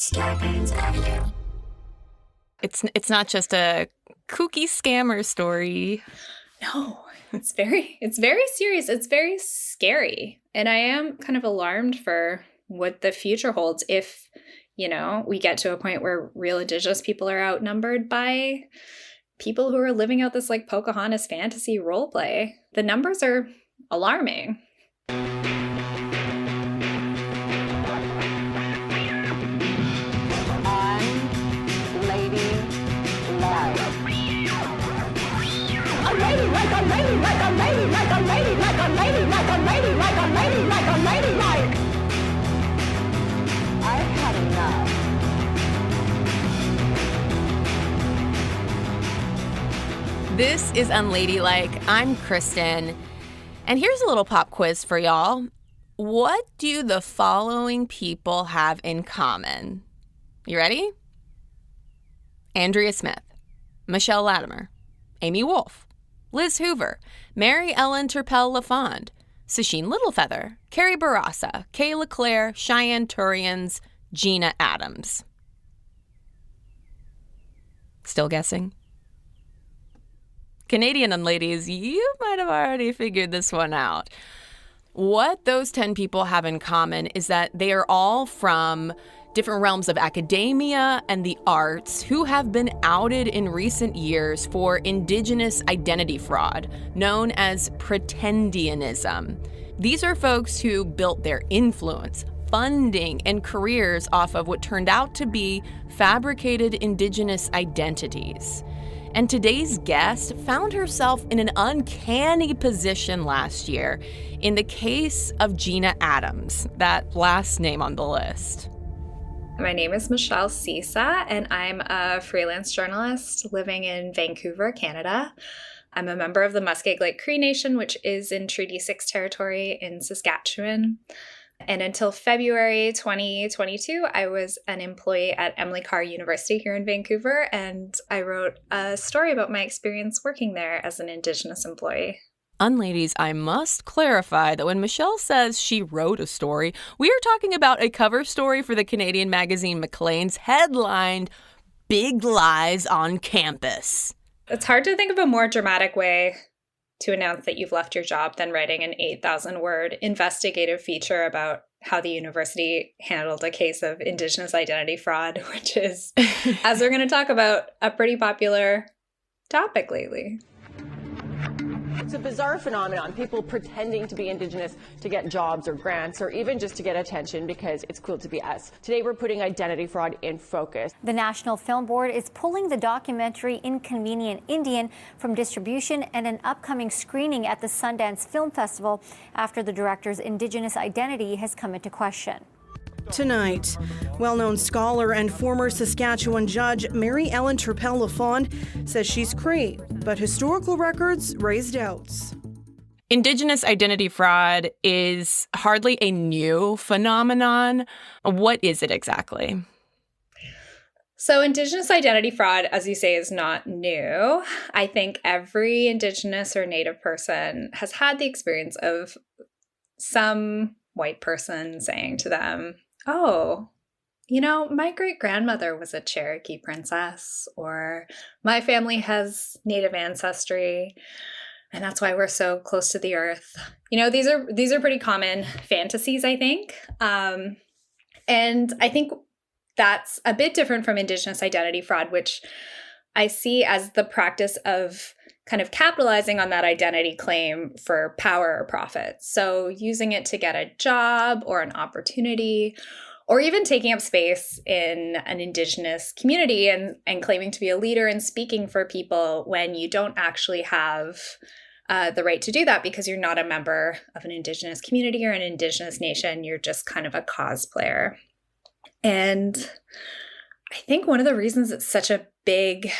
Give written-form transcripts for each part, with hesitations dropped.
Scarpins Avenue. It's not just a kooky scammer story. No, it's very serious. It's very scary. And I am kind of alarmed for what the future holds if, we get to a point where real Indigenous people are outnumbered by people who are living out this like Pocahontas fantasy role play. The numbers are alarming. I've had enough. This is Unladylike. I'm Kristen. And here's a little pop quiz for y'all. What do the following people have in common? You ready? Andrea Smith, Michelle Latimer, Amy Wolf, Liz Hoover, Mary Ellen Turpel-Lafond, Sacheen Littlefeather, Carrie Barassa, Kay LeClaire, Cheyenne Turians, Gina Adams. Still guessing? Canadian unladies, you might have already figured this one out. What those 10 people have in common is that they are all from different realms of academia and the arts who have been outed in recent years for Indigenous identity fraud, known as Pretendianism. These are folks who built their influence, funding, and careers off of what turned out to be fabricated Indigenous identities. And today's guest found herself in an uncanny position last year in the case of Gina Adams, that last name on the list. My name is Michelle Cyca, and I'm a freelance journalist living in Vancouver, Canada. I'm a member of the Muskeg Lake Cree Nation, which is in Treaty 6 territory in Saskatchewan. And until February 2022, I was an employee at Emily Carr University here in Vancouver, and I wrote a story about my experience working there as an Indigenous employee. Unladies, I must clarify that when Michelle says she wrote a story, we are talking about a cover story for the Canadian magazine Maclean's headlined Big Lies on Campus. It's hard to think of a more dramatic way to announce that you've left your job than writing an 8,000-word investigative feature about how the university handled a case of Indigenous identity fraud, which is, as we're going to talk about, a pretty popular topic lately. It's a bizarre phenomenon, people pretending to be Indigenous to get jobs or grants or even just to get attention because it's cool to be us. Today we're putting identity fraud in focus. The National Film Board is pulling the documentary Inconvenient Indian from distribution and an upcoming screening at the Sundance Film Festival after the director's Indigenous identity has come into question. Tonight, well-known scholar and former Saskatchewan judge Mary Ellen Turpel-Lafond says she's Cree, but historical records raise doubts. Indigenous identity fraud is hardly a new phenomenon. What is it exactly? So Indigenous identity fraud, as you say, is not new. I think every Indigenous or Native person has had the experience of some white person saying to them, oh, my great-grandmother was a Cherokee princess, or my family has Native ancestry, and that's why we're so close to the earth. These are pretty common fantasies, I think. And I think that's a bit different from Indigenous identity fraud, which I see as the practice of kind of capitalizing on that identity claim for power or profit. So using it to get a job or an opportunity, or even taking up space in an Indigenous community and claiming to be a leader and speaking for people when you don't actually have the right to do that because you're not a member of an Indigenous community or an Indigenous nation. You're just kind of a cosplayer. And I think one of the reasons it's such a big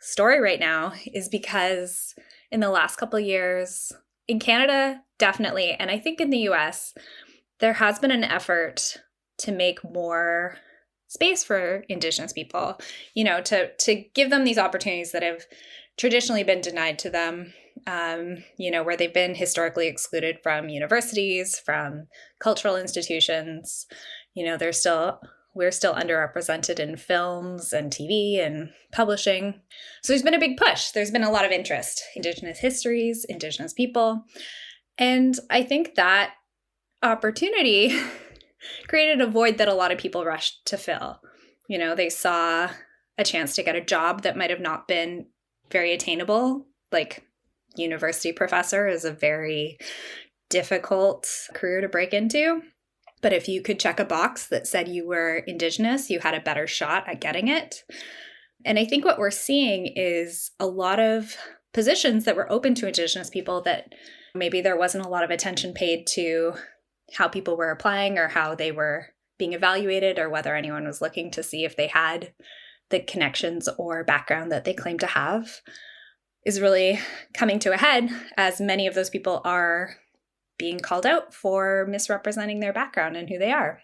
story right now is because in the last couple of years, in Canada, definitely, and I think in the US, there has been an effort to make more space for Indigenous people, to give them these opportunities that have traditionally been denied to them, where they've been historically excluded from universities, from cultural institutions. There's still we're still underrepresented in films and TV and publishing. So there's been a big push. There's been a lot of interest. Indigenous histories, Indigenous people. And I think that opportunity created a void that a lot of people rushed to fill. You know, they saw a chance to get a job that might have not been very attainable. Like, university professor is a very difficult career to break into. But if you could check a box that said you were Indigenous, you had a better shot at getting it. And I think what we're seeing is a lot of positions that were open to Indigenous people that maybe there wasn't a lot of attention paid to how people were applying or how they were being evaluated or whether anyone was looking to see if they had the connections or background that they claim to have, is really coming to a head as many of those people are being called out for misrepresenting their background and who they are.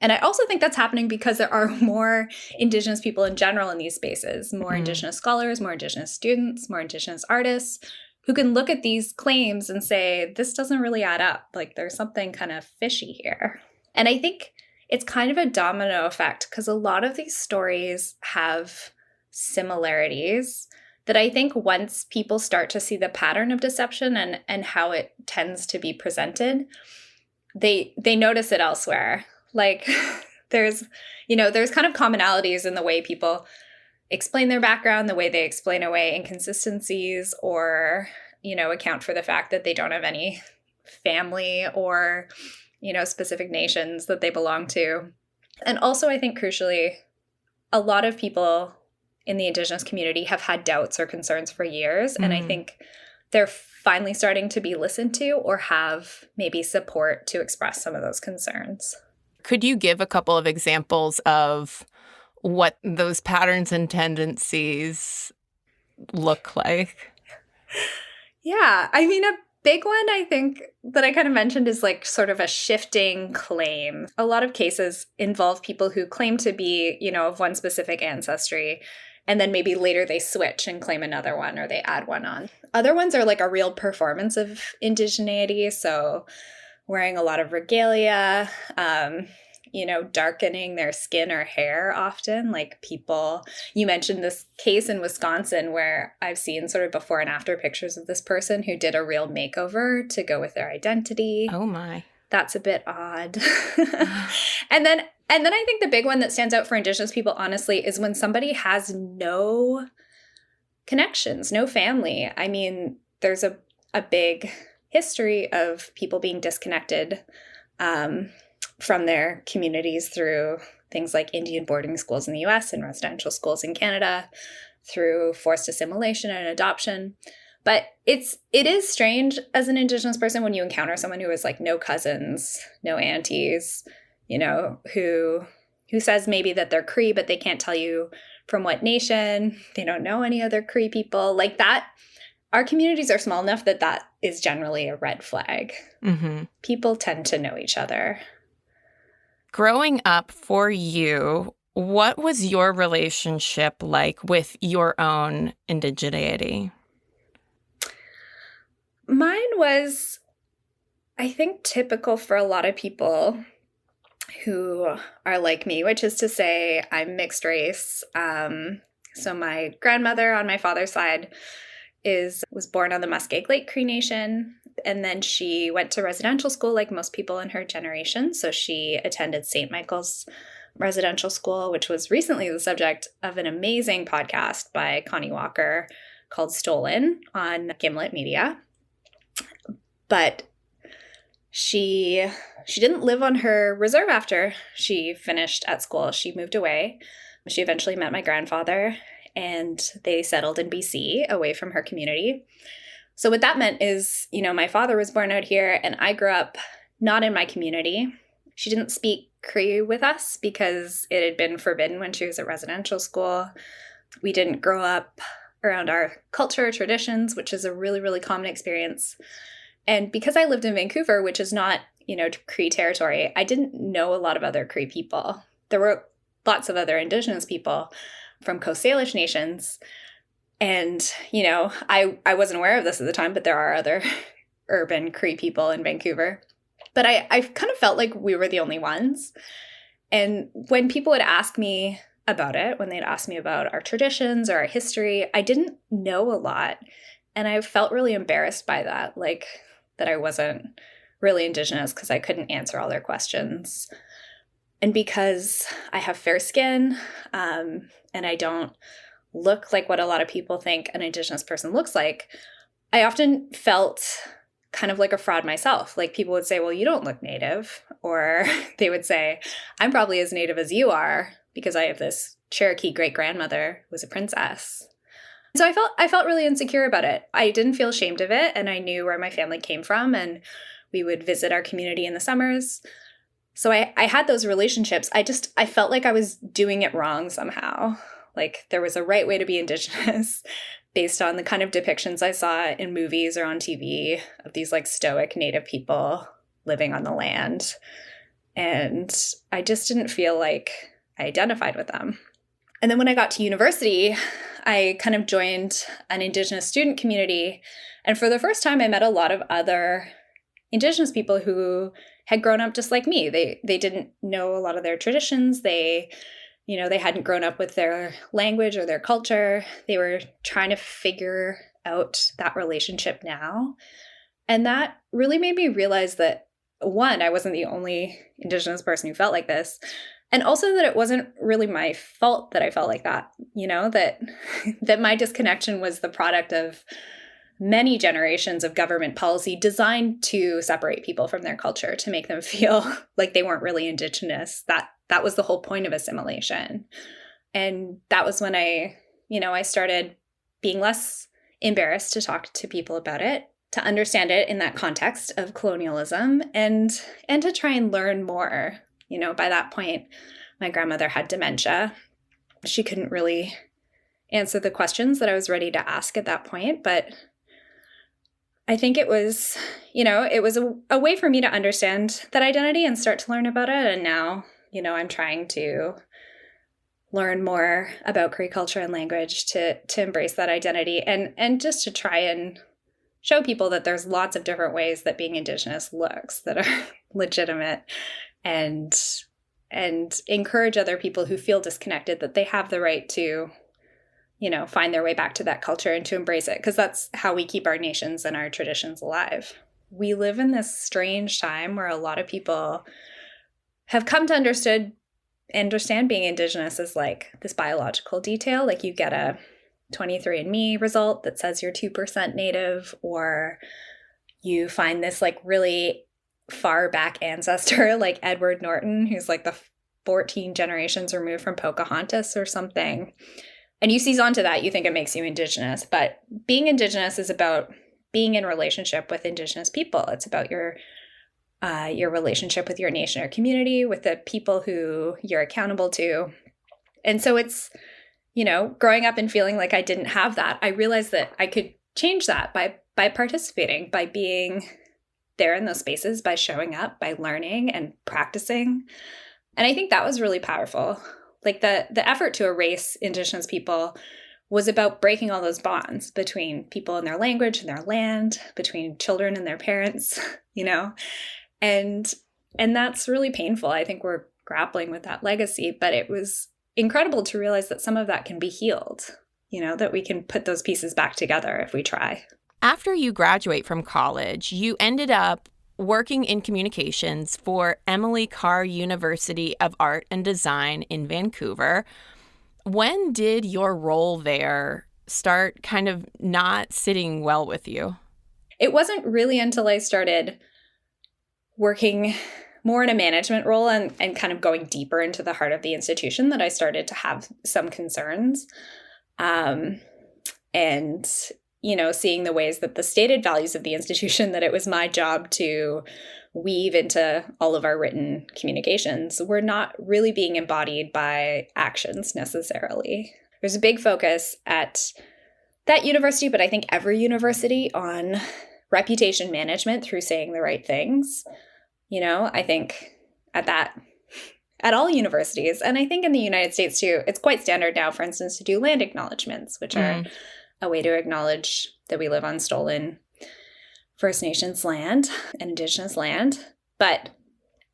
And I also think that's happening because there are more Indigenous people in general in these spaces, more Indigenous scholars, more Indigenous students, more Indigenous artists who can look at these claims and say, this doesn't really add up. Like, there's something kind of fishy here. And I think it's kind of a domino effect because a lot of these stories have similarities that I think once people start to see the pattern of deception and how it tends to be presented, they notice it elsewhere. Like, there's kind of commonalities in the way people explain their background, the way they explain away inconsistencies or, account for the fact that they don't have any family or, specific nations that they belong to. And also, I think crucially, a lot of people in the Indigenous community have had doubts or concerns for years. And I think they're finally starting to be listened to or have maybe support to express some of those concerns. Could you give a couple of examples of what those patterns and tendencies look like? Yeah, I mean, a big one I think that I kind of mentioned is like sort of a shifting claim. A lot of cases involve people who claim to be, of one specific ancestry, and then maybe later they switch and claim another one or they add one on. Other ones are like a real performance of indigeneity. So wearing a lot of regalia, darkening their skin or hair often. Like people, you mentioned this case in Wisconsin where I've seen sort of before and after pictures of this person who did a real makeover to go with their identity. Oh my. That's a bit odd. And then I think the big one that stands out for Indigenous people, honestly, is when somebody has no connections, no family. I mean, there's a big history of people being disconnected from their communities through things like Indian boarding schools in the US and residential schools in Canada, through forced assimilation and adoption. But it is strange as an Indigenous person when you encounter someone who has like no cousins, no aunties, who says maybe that they're Cree, but they can't tell you from what nation. They don't know any other Cree people. Like that, our communities are small enough that is generally a red flag. Mm-hmm. People tend to know each other. Growing up for you, what was your relationship like with your own indigeneity? Mine was, I think, typical for a lot of people who are like me, which is to say I'm mixed race. So my grandmother on my father's side was born on the Muskeg Lake Cree Nation, and then she went to residential school like most people in her generation. So she attended St. Michael's Residential School, which was recently the subject of an amazing podcast by Connie Walker called Stolen on Gimlet Media. But she didn't live on her reserve after she finished at school. She moved away. She eventually met my grandfather, and they settled in BC away from her community. So what that meant is, my father was born out here, and I grew up not in my community. She didn't speak Cree with us because it had been forbidden when she was at residential school. We didn't grow up around our culture, traditions, which is a really, really common experience. And because I lived in Vancouver, which is not, Cree territory, I didn't know a lot of other Cree people. There were lots of other Indigenous people from Coast Salish nations. And, I wasn't aware of this at the time, but there are other urban Cree people in Vancouver. But I kind of felt like we were the only ones. And when people would ask me about it, when they'd ask me about our traditions or our history, I didn't know a lot. And I felt really embarrassed by that, like that I wasn't really Indigenous because I couldn't answer all their questions. And because I have fair skin and I don't look like what a lot of people think an Indigenous person looks like, I often felt kind of like a fraud myself. Like people would say, well, you don't look Native. Or they would say, I'm probably as Native as you are because I have this Cherokee great-grandmother who was a princess. So I felt really insecure about it. I didn't feel ashamed of it, and I knew where my family came from, and we would visit our community in the summers. So I had those relationships. I felt like I was doing it wrong somehow. Like there was a right way to be Indigenous based on the kind of depictions I saw in movies or on TV of these like stoic Native people living on the land. And I just didn't feel like I identified with them. And then when I got to university, I kind of joined an Indigenous student community. And for the first time, I met a lot of other Indigenous people who had grown up just like me. They didn't know a lot of their traditions. They hadn't grown up with their language or their culture. They were trying to figure out that relationship now. And that really made me realize that, one, I wasn't the only Indigenous person who felt like this. And also that it wasn't really my fault that I felt like that, that my disconnection was the product of many generations of government policy designed to separate people from their culture, to make them feel like they weren't really Indigenous. That was the whole point of assimilation. And that was when I started being less embarrassed to talk to people about it, to understand it in that context of colonialism, and to try and learn more. By that point, my grandmother had dementia. She couldn't really answer the questions that I was ready to ask at that point, but I think it was a way for me to understand that identity and start to learn about it. And now, I'm trying to learn more about Cree culture and language to embrace that identity and just to try and show people that there's lots of different ways that being Indigenous looks that are legitimate, and encourage other people who feel disconnected that they have the right to, find their way back to that culture and to embrace it, because that's how we keep our nations and our traditions alive. We live in this strange time where a lot of people have come to understand being Indigenous as like this biological detail. Like you get a 23andMe result that says you're 2% Native, or you find this like really far back ancestor like Edward Norton, who's like the 14 generations removed from Pocahontas or something. And you seize onto that, you think it makes you Indigenous. But being Indigenous is about being in relationship with Indigenous people. It's about your relationship with your nation or community, with the people who you're accountable to. And so it's, growing up and feeling like I didn't have that, I realized that I could change that by participating, by being there in those spaces, by showing up, by learning and practicing. And I think that was really powerful. Like the effort to erase Indigenous people was about breaking all those bonds between people and their language and their land, between children and their parents, and that's really painful. I think we're grappling with that legacy, but it was incredible to realize that some of that can be healed, that we can put those pieces back together if we try. After you graduate from college, you ended up working in communications for Emily Carr University of Art and Design in Vancouver. When did your role there start kind of not sitting well with you? It wasn't really until I started working more in a management role and kind of going deeper into the heart of the institution that I started to have some concerns. Seeing the ways that the stated values of the institution that it was my job to weave into all of our written communications were not really being embodied by actions necessarily. There's a big focus at that university, but I think every university, on reputation management through saying the right things. I think at all universities, and I think in the United States too, it's quite standard now, for instance, to do land acknowledgements, which are a way to acknowledge that we live on stolen First Nations land and Indigenous land. But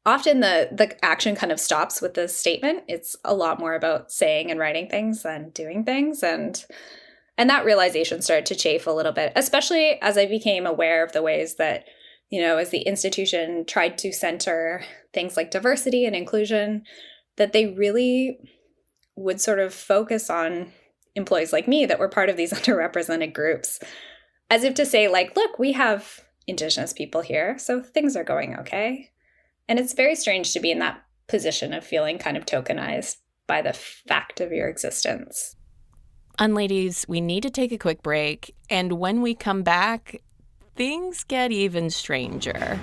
often the action kind of stops with the statement. It's a lot more about saying and writing things than doing things. And that realization started to chafe a little bit, especially as I became aware of the ways that, as the institution tried to center things like diversity and inclusion, that they really would sort of focus on employees like me that were part of these underrepresented groups, as if to say, like, look, we have Indigenous people here, so things are going okay. And it's very strange to be in that position of feeling kind of tokenized by the fact of your existence. Unladies, we need to take a quick break. And when we come back, things get even stranger.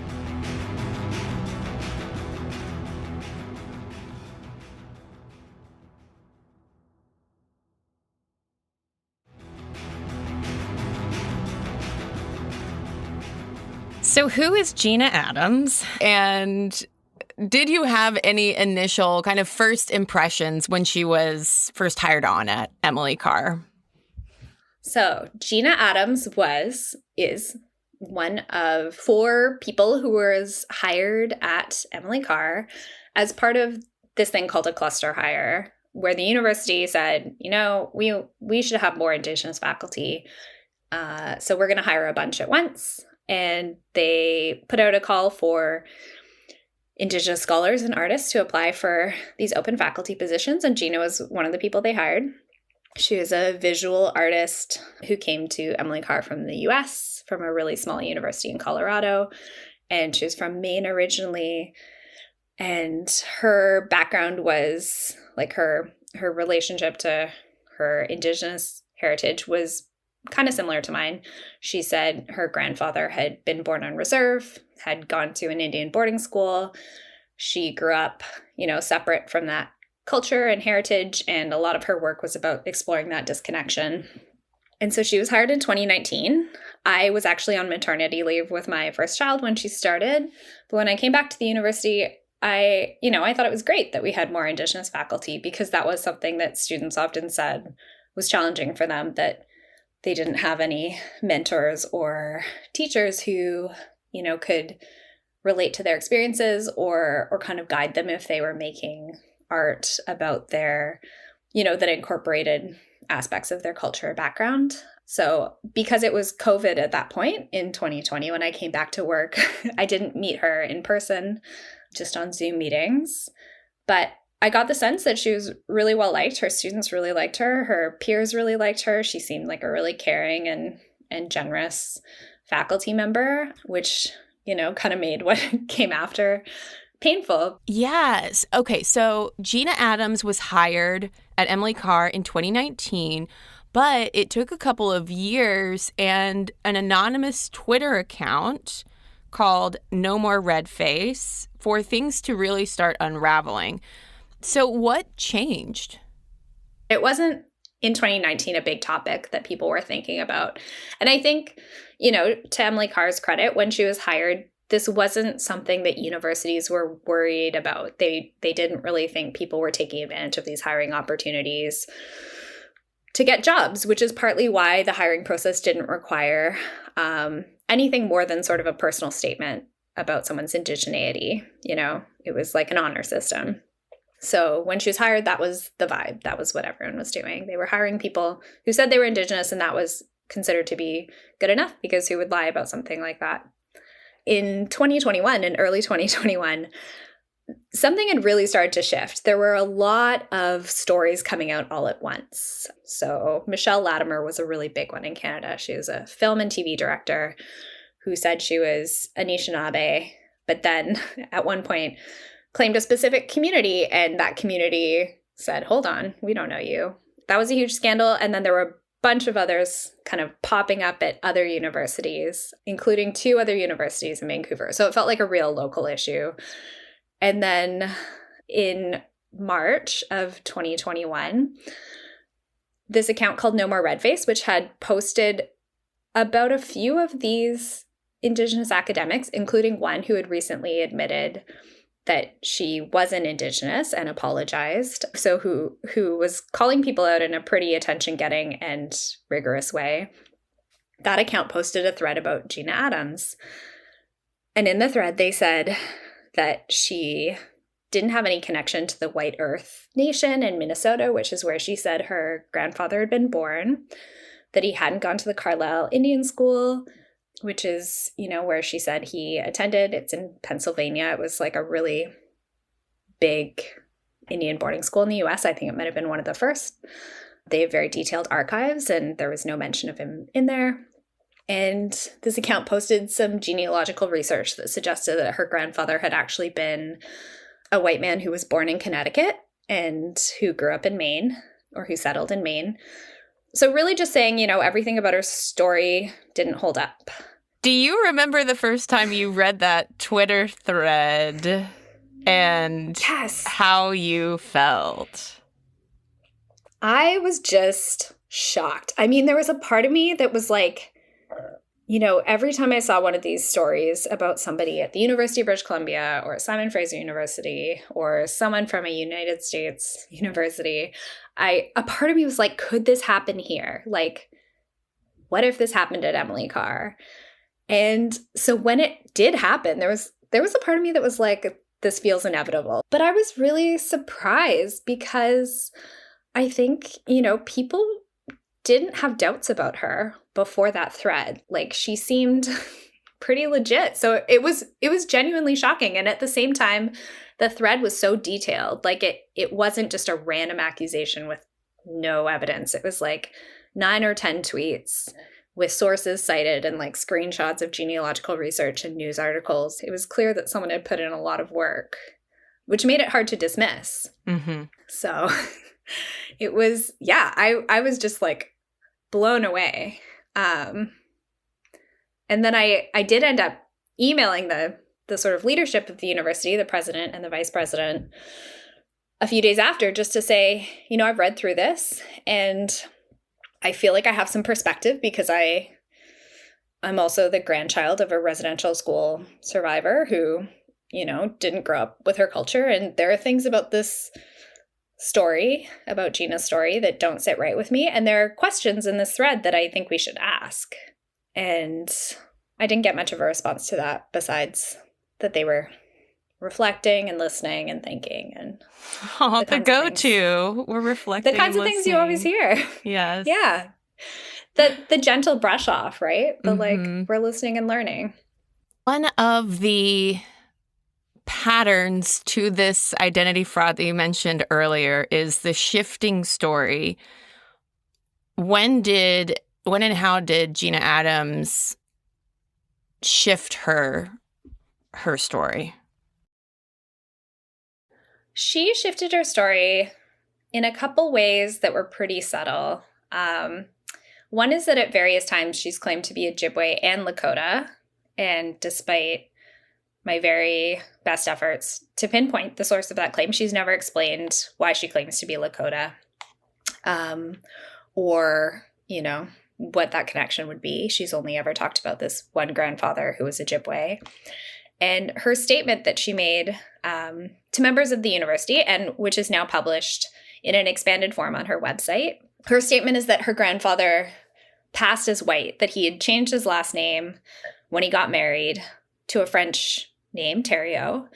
So who is Gina Adams? And did you have any initial kind of first impressions when she was first hired on at Emily Carr? So Gina Adams is one of 4 people who was hired at Emily Carr as part of this thing called a cluster hire, where the university said, we should have more Indigenous faculty. So we're going to hire a bunch at once. And they put out a call for Indigenous scholars and artists to apply for these open faculty positions. And Gina was one of the people they hired. She was a visual artist who came to Emily Carr from the US, from a really small university in Colorado. And she was from Maine originally. And her background was like her relationship to her Indigenous heritage was kind of similar to mine. She said her grandfather had been born on reserve, had gone to an Indian boarding school. She grew up, separate from that culture and heritage, and a lot of her work was about exploring that disconnection. And so she was hired in 2019. I was actually on maternity leave with my first child when she started. But when I came back to the university, I thought it was great that we had more Indigenous faculty, because that was something that students often said was challenging for them, that they didn't have any mentors or teachers who, could relate to their experiences or kind of guide them if they were making art about their, that incorporated aspects of their culture or background. So because it was COVID at that point in 2020, when I came back to work, I didn't meet her in person, just on Zoom meetings. But I got the sense that she was really well liked. Her students really liked her. Her peers really liked her. She seemed like a really caring and generous faculty member, which, kind of made what came after painful. Yes. Okay. So Gina Adams was hired at Emily Carr in 2019, but it took a couple of years, and an anonymous Twitter account called No More Red Face for things to really start unraveling. So what changed? It wasn't in 2019 a big topic that people were thinking about. And I think, to Emily Carr's credit, when she was hired, this wasn't something that universities were worried about. They didn't really think people were taking advantage of these hiring opportunities to get jobs, which is partly why the hiring process didn't require anything more than sort of a personal statement about someone's indigeneity. It was like an honor system. So when she was hired, that was the vibe. That was what everyone was doing. They were hiring people who said they were Indigenous, and that was considered to be good enough, because who would lie about something like that? In 2021, in early 2021, something had really started to shift. There were a lot of stories coming out all at once. So Michelle Latimer was a really big one in Canada. She was a film and TV director who said she was Anishinaabe, but then at one point claimed a specific community, and that community said, hold on, we don't know you. That was a huge scandal. And then there were a bunch of others kind of popping up at other universities, including 2 other universities in Vancouver. So it felt like a real local issue. And then in March of 2021, this account called No More Red Face, which had posted about a few of these Indigenous academics, including one who had recently admitted that she wasn't Indigenous and apologized. So who was calling people out in a pretty attention-getting and rigorous way. That account posted a thread about Gina Adams. And in the thread, they said, that she didn't have any connection to the White Earth Nation in Minnesota, which is where she said her grandfather had been born, that he hadn't gone to the Carlisle Indian School, which is, where she said he attended. It's in Pennsylvania. It was like a really big Indian boarding school in the US. I think it might have been one of the first. They have very detailed archives, and there was no mention of him in there. And this account posted some genealogical research that suggested that her grandfather had actually been a white man who was born in Connecticut and who grew up in Maine, or who settled in Maine. So really just saying, everything about her story didn't hold up. Do you remember the first time you read that Twitter thread and Yes. how you felt? I was just shocked. I mean, there was a part of me that was like, every time I saw one of these stories about somebody at the University of British Columbia or Simon Fraser University or someone from a United States university, a part of me was like, could this happen here? Like, what if this happened at Emily Carr? And so when it did happen, there was a part of me that was like, this feels inevitable. But I was really surprised because I think, people didn't have doubts about her before that thread. Like, she seemed pretty legit. So it was genuinely shocking. And at the same time, the thread was so detailed. Like, it wasn't just a random accusation with no evidence. It was like 9 or 10 tweets with sources cited and like screenshots of genealogical research and news articles. It was clear that someone had put in a lot of work, which made it hard to dismiss. Mm-hmm. So it was, I was just like blown away. And then I did end up emailing the sort of leadership of the university, the president and the vice president, a few days after, just to say, I've read through this and I feel like I have some perspective because I'm also the grandchild of a residential school survivor who, didn't grow up with her culture. And there are things about this story, about Gina's story, that don't sit right with me. And there are questions in this thread that I think we should ask. And I didn't get much of a response to that, besides that they were reflecting and listening and thinking. And the go-to. We're reflecting. The kinds of things you always hear. Yes. Yeah. The gentle brush off, right? The like, we're listening and learning. One of the patterns to this identity fraud that you mentioned earlier is the shifting story. When and how did Gina Adams shift her story? She shifted her story in a couple ways that were pretty subtle. One is that at various times she's claimed to be Ojibwe and Lakota, and despite my very best efforts to pinpoint the source of that claim, she's never explained why she claims to be Lakota, or, what that connection would be. She's only ever talked about this one grandfather who was Ojibwe. And her statement that she made to members of the university, and which is now published in an expanded form on her website, her statement is that her grandfather passed as white, that he had changed his last name when he got married to a French name, Thériault,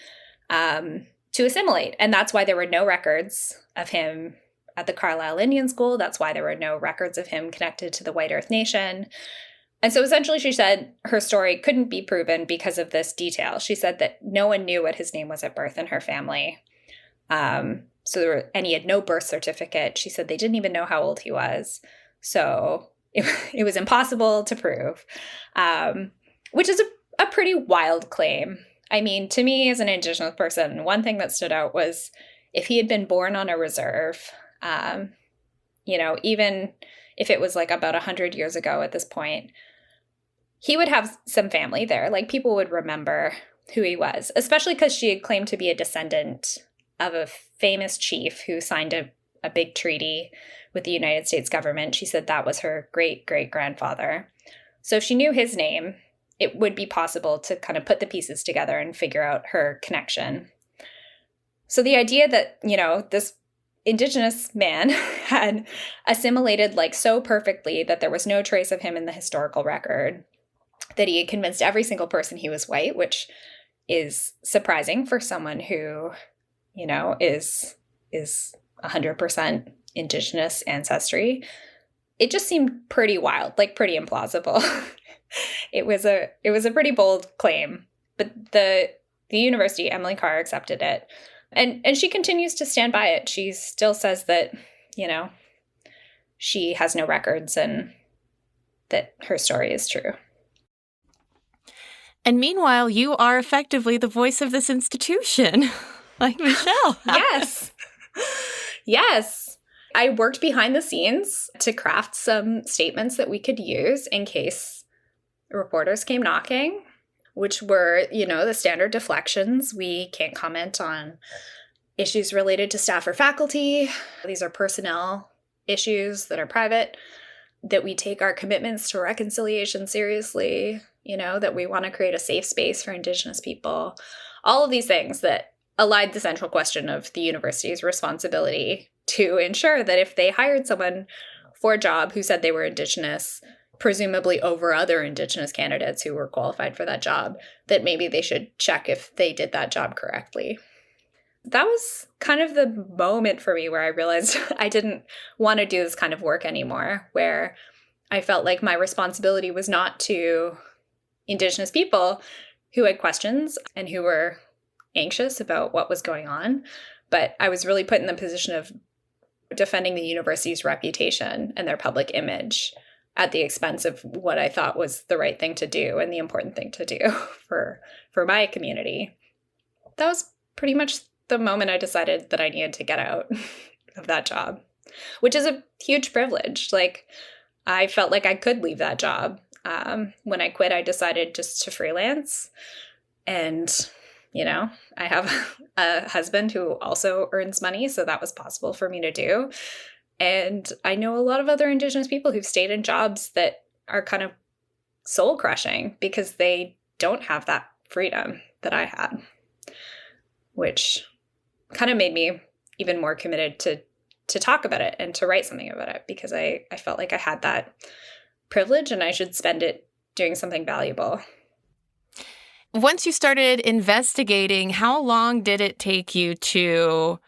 to assimilate. And that's why there were no records of him at the Carlisle Indian School. That's why there were no records of him connected to the White Earth Nation. And so essentially she said her story couldn't be proven because of this detail. She said that no one knew what his name was at birth in her family. And he had no birth certificate. She said they didn't even know how old he was. So it was impossible to prove, which is a pretty wild claim. I mean, to me as an Indigenous person, one thing that stood out was if he had been born on a reserve, even if it was like about 100 years ago at this point, he would have some family there. Like, people would remember who he was, especially because she had claimed to be a descendant of a famous chief who signed a big treaty with the United States government. She said that was her great-great-grandfather. So if she knew his name, it would be possible to kind of put the pieces together and figure out her connection. So the idea that, this Indigenous man had assimilated like so perfectly that there was no trace of him in the historical record, that he had convinced every single person he was white, which is surprising for someone who, is 100% Indigenous ancestry. It just seemed pretty wild, like pretty implausible. It was a pretty bold claim, but the university, Emily Carr, accepted it. And she continues to stand by it. She still says that, she has no records and that her story is true. And meanwhile, you are effectively the voice of this institution, like Michelle. Yes. Yes. I worked behind the scenes to craft some statements that we could use in case reporters came knocking, which were, the standard deflections. We can't comment on issues related to staff or faculty. These are personnel issues that are private, that we take our commitments to reconciliation seriously, that we want to create a safe space for Indigenous people. All of these things that allied the central question of the university's responsibility to ensure that if they hired someone for a job who said they were Indigenous, presumably over other Indigenous candidates who were qualified for that job, that maybe they should check if they did that job correctly. That was kind of the moment for me where I realized I didn't want to do this kind of work anymore, where I felt like my responsibility was not to Indigenous people who had questions and who were anxious about what was going on, but I was really put in the position of defending the university's reputation and their public image at the expense of what I thought was the right thing to do and the important thing to do for my community. That was pretty much the moment I decided that I needed to get out of that job, which is a huge privilege. Like, I felt like I could leave that job. When I quit, I decided just to freelance. And, I have a husband who also earns money, so that was possible for me to do. And I know a lot of other Indigenous people who've stayed in jobs that are kind of soul crushing because they don't have that freedom that I had, which kind of made me even more committed to talk about it and to write something about it, because I felt like I had that privilege and I should spend it doing something valuable. Once you started investigating, how long did it take you to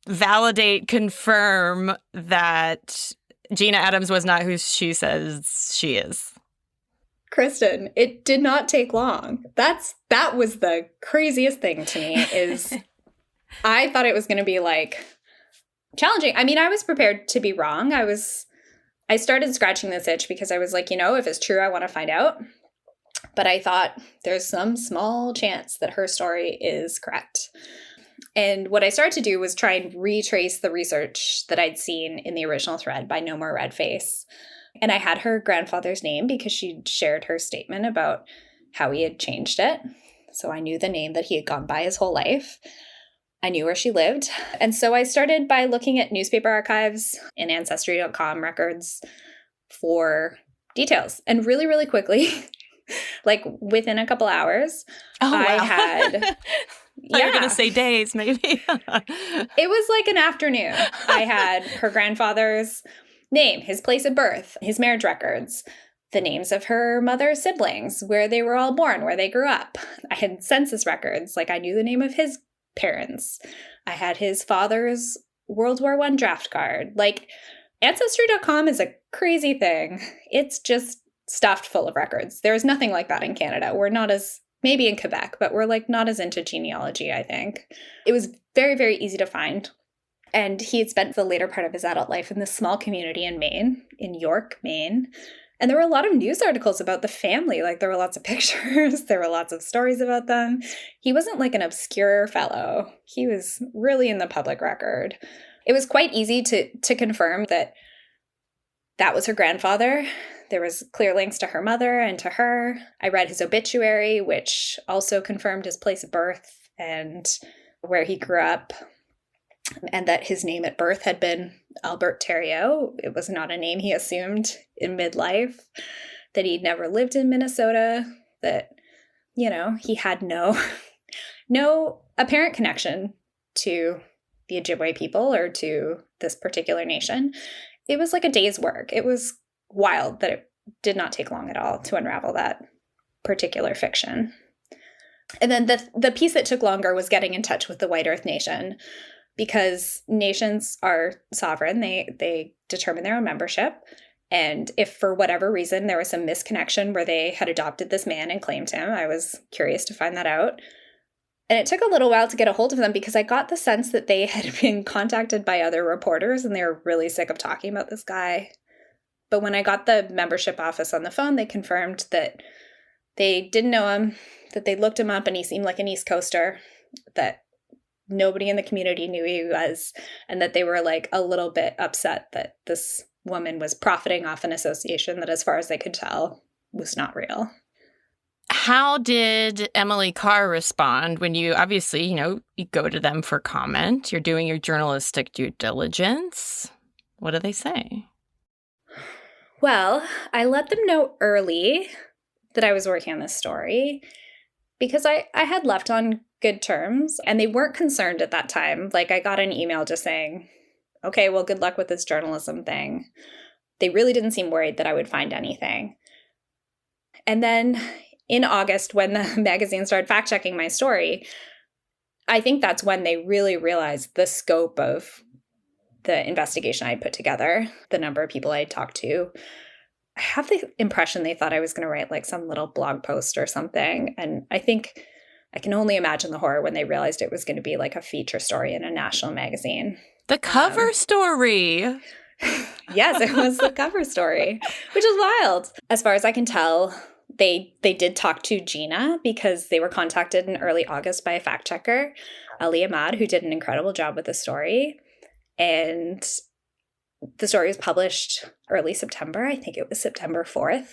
validate, confirm that Gina Adams was not who she says she is? Kristen, it did not take long. That was the craziest thing to me is I thought it was going to be like challenging. I mean, I was prepared to be wrong. I started scratching this itch because I was like, if it's true, I want to find out. But I thought there's some small chance that her story is correct. And what I started to do was try and retrace the research that I'd seen in the original thread by No More Red Face. And I had her grandfather's name because she'd shared her statement about how he had changed it. So I knew the name that he had gone by his whole life. I knew where she lived. And so I started by looking at newspaper archives and Ancestry.com records for details. And really, really quickly, like within a couple hours, I had... You were going to say days, maybe. It was like an afternoon. I had her grandfather's name, his place of birth, his marriage records, the names of her mother's siblings, where they were all born, where they grew up. I had census records, like I knew the name of his parents. I had his father's World War I draft card. Like, Ancestry.com is a crazy thing. It's just stuffed full of records. There's nothing like that in Canada. We're not as, maybe in Quebec, but we're like not as into genealogy, I think. It was very, very easy to find. And he had spent the later part of his adult life in this small community in Maine, in York, Maine. And there were a lot of news articles about the family. Like, there were lots of pictures. There were lots of stories about them. He wasn't like an obscure fellow. He was really in the public record. It was quite easy to confirm that that was her grandfather. There was clear links to her mother and to her. I read his obituary, which also confirmed his place of birth and where he grew up, and that his name at birth had been Albert Thériault. It was not a name he assumed in midlife, that he'd never lived in Minnesota, that, he had no apparent connection to the Ojibwe people or to this particular nation. It was like a day's work. It was wild that it did not take long at all to unravel that. particular fiction. And then the piece that took longer was getting in touch with the White Earth Nation, because nations are sovereign. They determine their own membership. And if for whatever reason there was some misconnection where they had adopted this man and claimed him, I was curious to find that out. And it took a little while to get a hold of them because I got the sense that they had been contacted by other reporters and they were really sick of talking about this guy. But when I got the membership office on the phone, they confirmed that they didn't know him, that they looked him up and he seemed like an East Coaster, that nobody in the community knew who he was, and that they were like a little bit upset that this woman was profiting off an association that, as far as they could tell, was not real. How did Emily Carr respond when you, obviously, you go to them for comment, you're doing your journalistic due diligence? What do they say? Well, I let them know early that I was working on this story because I had left on good terms and they weren't concerned at that time. Like, I got an email just saying, okay, well, good luck with this journalism thing. They really didn't seem worried that I would find anything. And then in August, when the magazine started fact-checking my story, I think that's when they really realized the scope of the investigation I put together, the number of people I talked to. I have the impression they thought I was going to write like some little blog post or something. And I think I can only imagine the horror when they realized it was going to be like a feature story in a national magazine. The cover story. Yes, it was the cover story, which is wild. As far as I can tell, they did talk to Gina because they were contacted in early August by a fact checker, Ali Ahmad, who did an incredible job with the story. And the story was published early September. I think it was September 4th.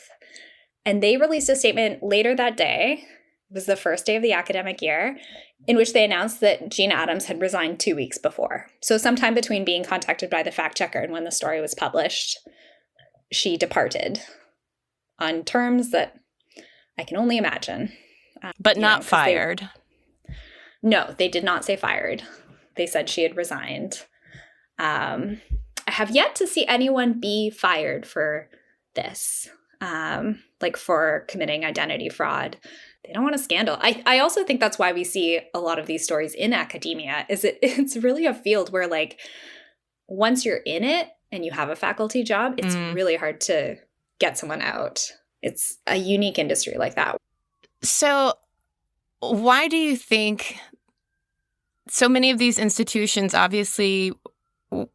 And they released a statement later that day. It was the first day of the academic year, in which they announced that Gina Adams had resigned 2 weeks before. So sometime between being contacted by the fact checker and when the story was published, she departed on terms that I can only imagine. But not fired. No, they did not say fired. They said she had resigned. I have yet to see anyone be fired for this, like for committing identity fraud. They don't want a scandal. I also think that's why we see a lot of these stories in academia, is it's really a field where, like, once you're in it and you have a faculty job, it's really hard to get someone out. It's a unique industry like that. So why do you think so many of these institutions obviously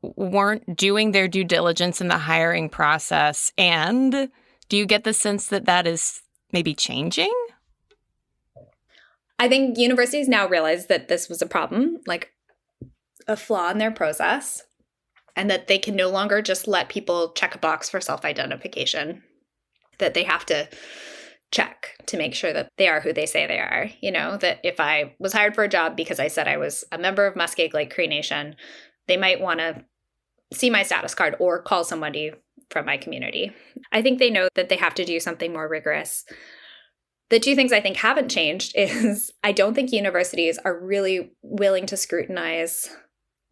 weren't doing their due diligence in the hiring process? And do you get the sense that that is maybe changing? I think universities now realize that this was a problem, like a flaw in their process, and that they can no longer just let people check a box for self-identification, that they have to check to make sure that they are who they say they are. That if I was hired for a job because I said I was a member of Muskeg Lake Cree Nation, they might want to see my status card or call somebody from my community. I think they know that they have to do something more rigorous. The two things I think haven't changed is I don't think universities are really willing to scrutinize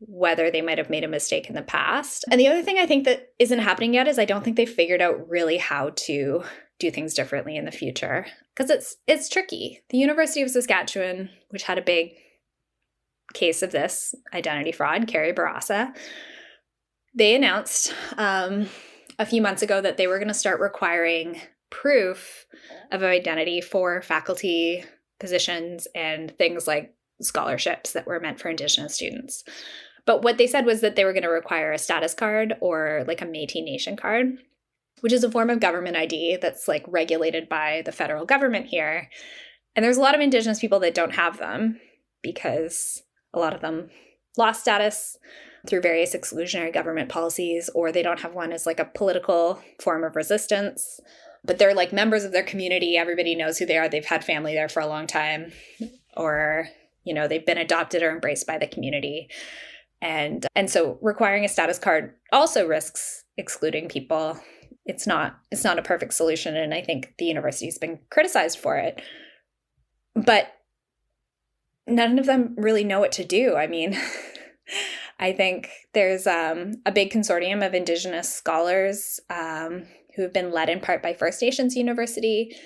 whether they might have made a mistake in the past. And the other thing I think that isn't happening yet is I don't think they've figured out really how to do things differently in the future, because it's tricky. The University of Saskatchewan, which had a big case of this identity fraud, Carrie Barassa, they announced a few months ago that they were going to start requiring proof of identity for faculty positions and things like scholarships that were meant for Indigenous students. But what they said was that they were going to require a status card or like a Métis Nation card, which is a form of government ID that's like regulated by the federal government here. And there's a lot of Indigenous people that don't have them because a lot of them lost status through various exclusionary government policies, or they don't have one as like a political form of resistance. But they're like members of their community. Everybody knows who they are. They've had family there for a long time, or, they've been adopted or embraced by the community. And so requiring a status card also risks excluding people. It's not a perfect solution. And I think the university's been criticized for it. But none of them really know what to do. I mean, I think there's a big consortium of Indigenous scholars who have been led in part by First Nations University,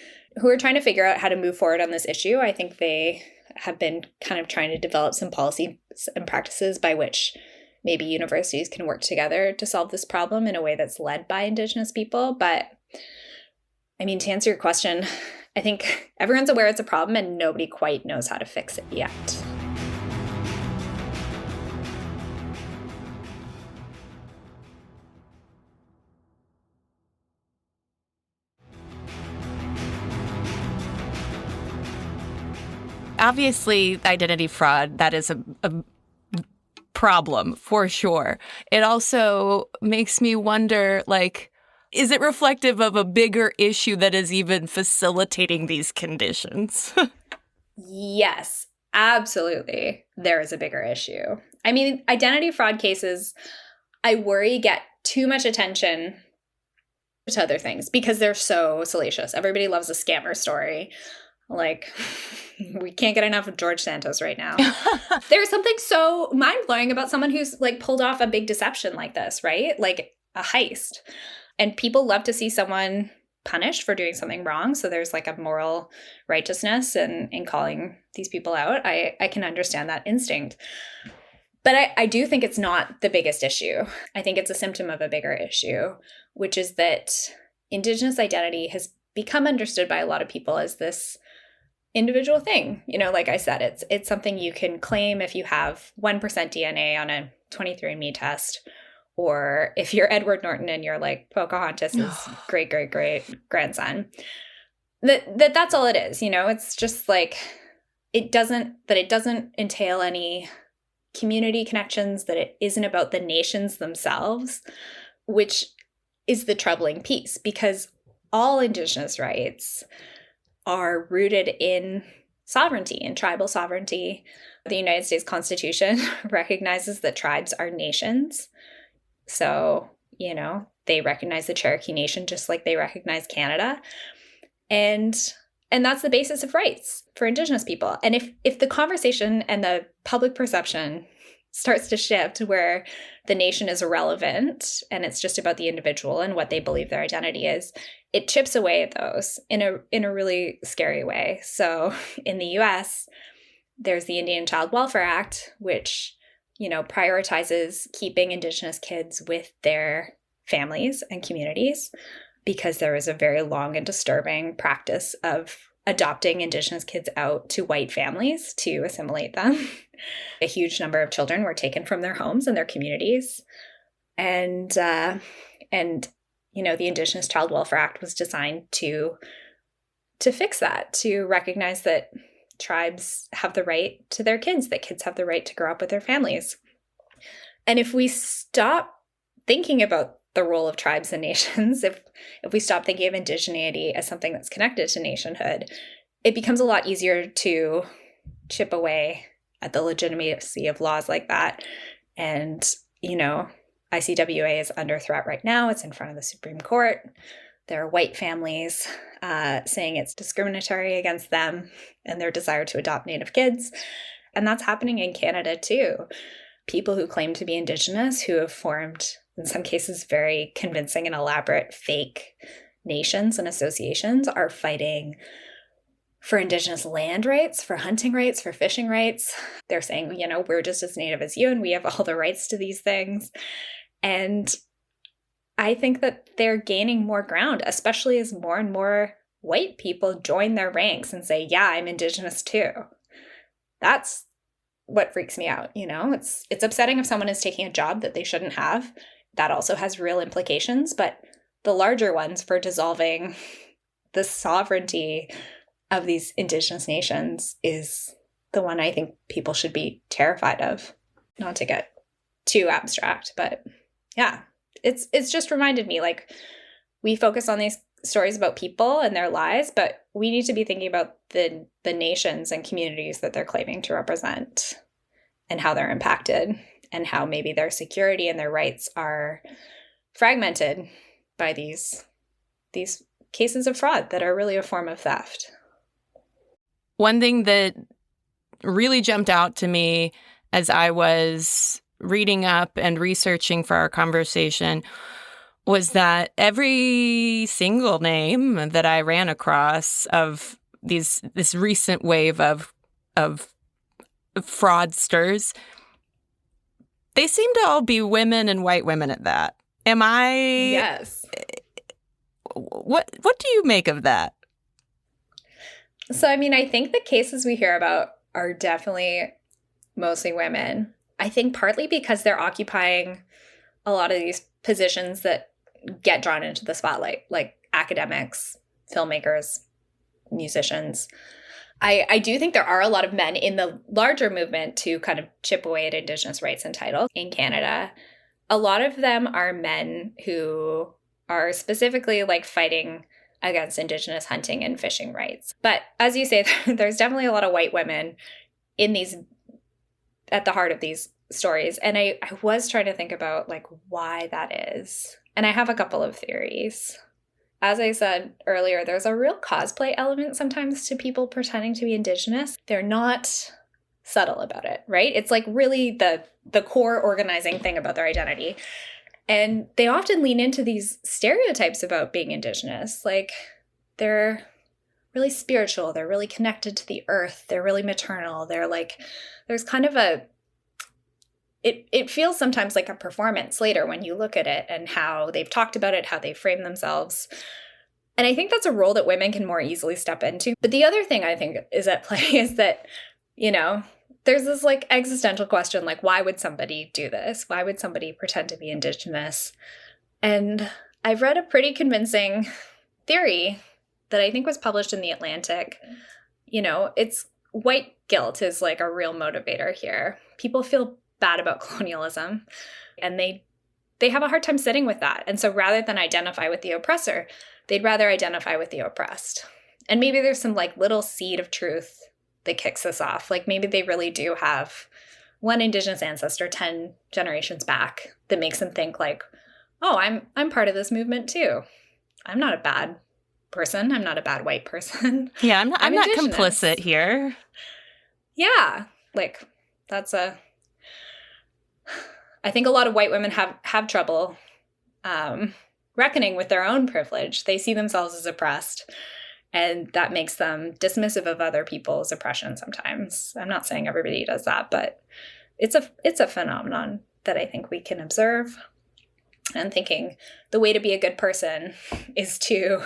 who are trying to figure out how to move forward on this issue. I think they have been kind of trying to develop some policies and practices by which maybe universities can work together to solve this problem in a way that's led by Indigenous people. But I mean, to answer your question, I think everyone's aware it's a problem and nobody quite knows how to fix it yet. Obviously, identity fraud, that is a problem for sure. It also makes me wonder, like, is it reflective of a bigger issue that is even facilitating these conditions? Yes, absolutely. There is a bigger issue. I mean, identity fraud cases, I worry, get too much attention to other things because they're so salacious. Everybody loves a scammer story. Like, we can't get enough of George Santos right now. There's something so mind-blowing about someone who's like pulled off a big deception like this, right? Like a heist. And people love to see someone punished for doing something wrong. So there's like a moral righteousness in calling these people out. I can understand that instinct. But I do think it's not the biggest issue. I think it's a symptom of a bigger issue, which is that Indigenous identity has become understood by a lot of people as this individual thing. You know, like I said, it's something you can claim if you have 1% DNA on a 23andMe test, or if you're Edward Norton and you're like Pocahontas' great grandson. That's all it is. You know, it's just like it doesn't entail any community connections, that it isn't about the nations themselves, which is the troubling piece, because all Indigenous rights are rooted in sovereignty, in tribal sovereignty. The United States Constitution recognizes that tribes are nations. So, you know, they recognize the Cherokee Nation just like they recognize Canada. And that's the basis of rights for Indigenous people. And if the conversation and the public perception starts to shift where the nation is irrelevant and it's just about the individual and what they believe their identity is, it chips away at those in a really scary way. So in the US, there's the Indian Child Welfare Act, which, you know, prioritizes keeping Indigenous kids with their families and communities, because there is a very long and disturbing practice of adopting Indigenous kids out to white families to assimilate them. A huge number of children were taken from their homes and their communities. And you know, the Indigenous Child Welfare Act was designed to fix that, to recognize that tribes have the right to their kids, that kids have the right to grow up with their families. And if we stop thinking about the role of tribes and nations, if we stop thinking of indigeneity as something that's connected to nationhood, it becomes a lot easier to chip away at the legitimacy of laws like that. And, you know, ICWA is under threat right now. It's in front of the Supreme Court. There are white families saying it's discriminatory against them and their desire to adopt Native kids. And that's happening in Canada too. People who claim to be Indigenous, who have formed, in some cases, very convincing and elaborate fake nations and associations, are fighting for Indigenous land rights, for hunting rights, for fishing rights. They're saying, you know, we're just as Native as you and we have all the rights to these things. And I think that they're gaining more ground, especially as more and more white people join their ranks and say, yeah, I'm Indigenous too. That's what freaks me out. You know, it's upsetting if someone is taking a job that they shouldn't have. That also has real implications, but the larger ones for dissolving the sovereignty of these Indigenous nations is the one I think people should be terrified of. Not to get too abstract, but yeah, it's just reminded me, like, we focus on these stories about people and their lives, but we need to be thinking about the nations and communities that they're claiming to represent and how they're impacted and how maybe their security and their rights are fragmented by these cases of fraud that are really a form of theft. One thing that really jumped out to me as I was reading up and researching for our conversation was that every single name that I ran across of this recent wave of fraudsters, they seem to all be women and white women at that. Am I? Yes. What do you make of that? So, I mean, I think the cases we hear about are definitely mostly women. I think partly because they're occupying a lot of these positions that get drawn into the spotlight, like academics, filmmakers, musicians. I do think there are a lot of men in the larger movement to kind of chip away at Indigenous rights and title in Canada. A lot of them are men who are specifically like fighting against Indigenous hunting and fishing rights. But as you say, there's definitely a lot of white women in these, at the heart of these stories. And I was trying to think about like why that is. And I have a couple of theories. As I said earlier, there's a real cosplay element sometimes to people pretending to be Indigenous. They're not subtle about it, right? It's like really the core organizing thing about their identity. And they often lean into these stereotypes about being Indigenous. Like they're really spiritual. They're really connected to the earth. They're really maternal. They're like, there's kind of it feels sometimes like a performance later when you look at it and how they've talked about it, how they frame themselves. And I think that's a role that women can more easily step into. But the other thing I think is at play is that, you know, there's this like existential question, like, why would somebody do this? Why would somebody pretend to be Indigenous? And I've read a pretty convincing theory that I think was published in The Atlantic. You know, it's white guilt is like a real motivator here. People feel bad about colonialism and they have a hard time sitting with that. And so rather than identify with the oppressor, they'd rather identify with the oppressed. And maybe there's some like little seed of truth that kicks this off. Like maybe they really do have one Indigenous ancestor 10 generations back that makes them think like, oh, I'm part of this movement too. I'm not a bad person. I'm not a bad white person. Yeah, I'm not Indigenous. complicit here. Yeah, like I think a lot of white women have trouble reckoning with their own privilege. They see themselves as oppressed, and that makes them dismissive of other people's oppression sometimes. I'm not saying everybody does that, but it's a phenomenon that I think we can observe. And thinking the way to be a good person is to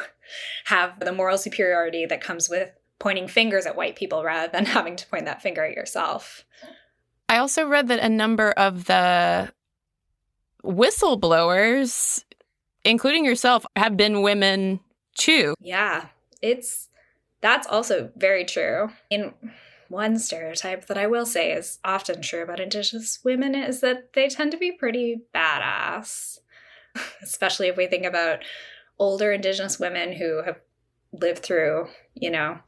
have the moral superiority that comes with pointing fingers at white people rather than having to point that finger at yourself. I also read that a number of the whistleblowers, including yourself, have been women too. Yeah, that's also very true. And one stereotype that I will say is often true about Indigenous women is that they tend to be pretty badass, especially if we think about older Indigenous women who have lived through, you know,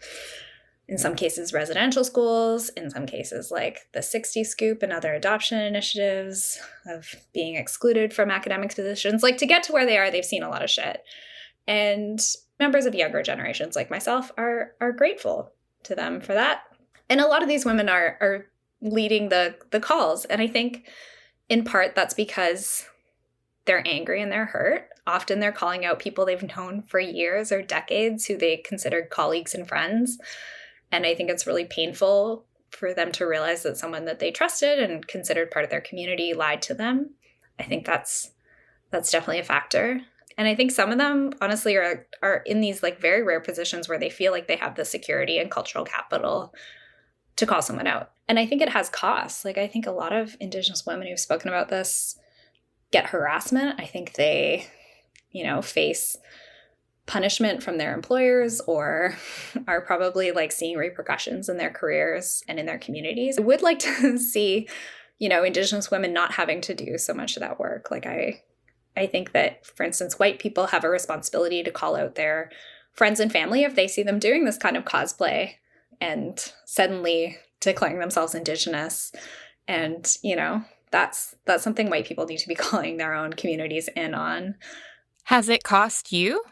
in some cases residential schools, in some cases like the 60 Scoop and other adoption initiatives of being excluded from academic positions. Like to get to where they are, they've seen a lot of shit. And members of younger generations like myself are grateful to them for that. And a lot of these women are leading the calls. And I think in part that's because they're angry and they're hurt. Often they're calling out people they've known for years or decades who they considered colleagues and friends. And I think it's really painful for them to realize that someone that they trusted and considered part of their community lied to them. I think that's definitely a factor. And I think some of them, honestly, are in these like very rare positions where they feel like they have the security and cultural capital to call someone out. And I think it has costs. Like I think a lot of Indigenous women who've spoken about this get harassment. I think they, you know, face punishment from their employers or are probably like seeing repercussions in their careers and in their communities. I would like to see, you know, Indigenous women not having to do so much of that work. Like I think that, for instance, white people have a responsibility to call out their friends and family if they see them doing this kind of cosplay and suddenly declaring themselves Indigenous. And, you know, that's something white people need to be calling their own communities in on. Has it cost you?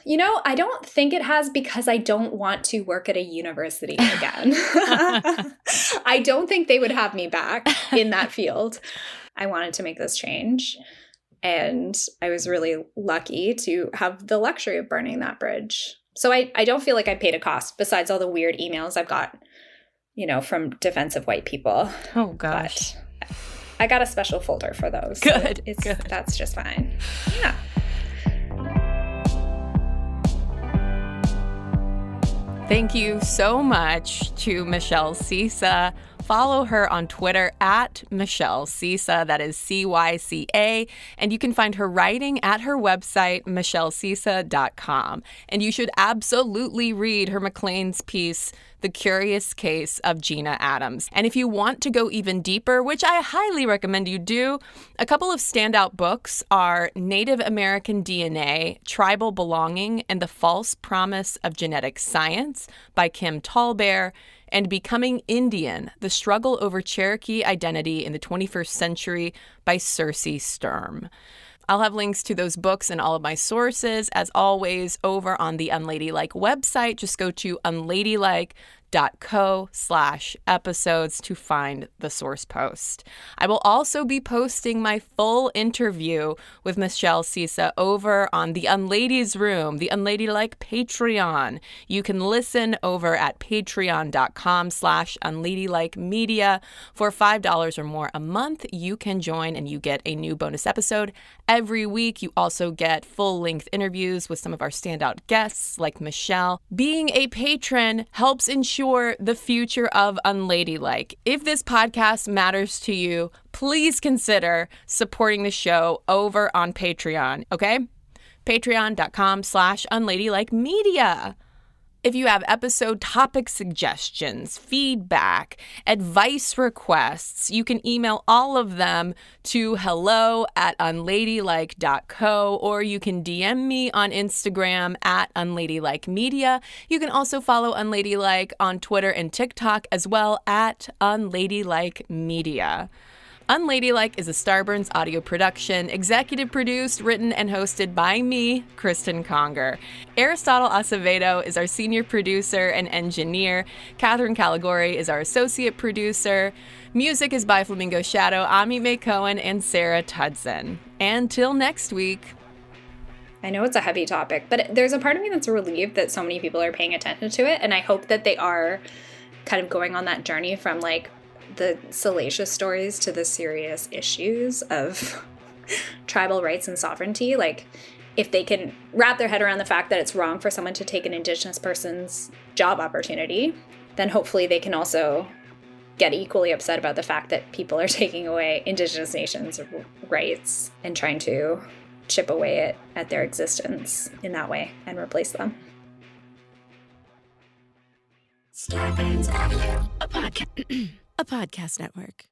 You know, I don't think it has because I don't want to work at a university again. I don't think they would have me back in that field. I wanted to make this change. And I was really lucky to have the luxury of burning that bridge. So I don't feel like I paid a cost besides all the weird emails I've got, from defensive white people. Oh, gosh. But I got a special folder for those. Good. So Good. That's just fine. Yeah. Thank you so much to Michelle Cyca. Follow her on Twitter at Michelle Cyca, that is Cyca, and you can find her writing at her website, michellecyca.com. And you should absolutely read her Maclean's piece, The Curious Case of Gina Adams. And if you want to go even deeper, which I highly recommend you do, a couple of standout books are Native American DNA, Tribal Belonging, and the False Promise of Genetic Science by Kim Tallbear, and Becoming Indian, The Struggle Over Cherokee Identity in the 21st Century by Circe Sturm. I'll have links to those books and all of my sources, as always, over on the Unladylike website. Just go to unladylike.co/episodes to find the source post. I will also be posting my full interview with Michelle Cyca over on the Unladies Room, the Unladylike Patreon. You can listen over at patreon.com/unladylikemedia. For $5 or more a month, you can join and you get a new bonus episode every week. You also get full-length interviews with some of our standout guests like Michelle. Being a patron helps ensure the future of Unladylike. If this podcast matters to you, please consider supporting the show over on Patreon, okay? Patreon.com/unladylikemedia. If you have episode topic suggestions, feedback, advice requests, you can email all of them to hello@unladylike.co, or you can DM me on Instagram at unladylikemedia. You can also follow Unladylike on Twitter and TikTok as well at unladylikemedia. Unladylike is a Starburns audio production, executive produced, written, and hosted by me, Kristen Conger. Aristotle Acevedo is our senior producer and engineer. Catherine Caligori is our associate producer. Music is by Flamingo Shadow, Ami Mae Cohen, and Sarah Tudson. Until next week. I know it's a heavy topic, but there's a part of me that's relieved that so many people are paying attention to it, and I hope that they are kind of going on that journey from the salacious stories to the serious issues of tribal rights and sovereignty. If they can wrap their head around the fact that it's wrong for someone to take an Indigenous person's job opportunity, then hopefully they can also get equally upset about the fact that people are taking away Indigenous nations' rights and trying to chip away at their existence in that way and replace them. Starburns Audio, a podcast network.